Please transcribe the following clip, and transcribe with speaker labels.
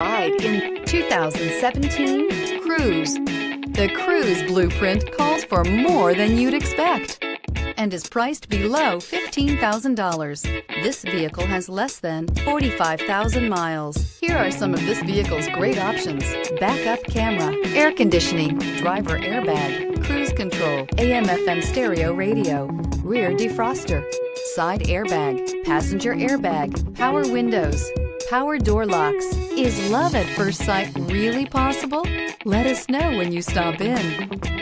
Speaker 1: Ride in 2017 Cruze. The Cruze blueprint calls for more than you'd expect and is priced below $15,000. This vehicle has less than 45,000 miles. Here are some of this vehicle's great options: backup camera, air conditioning, driver airbag, cruise control, AM/FM stereo radio, rear defroster, side airbag, passenger airbag, power windows, power door locks. Is love at first sight really possible? Let us know when you stop in.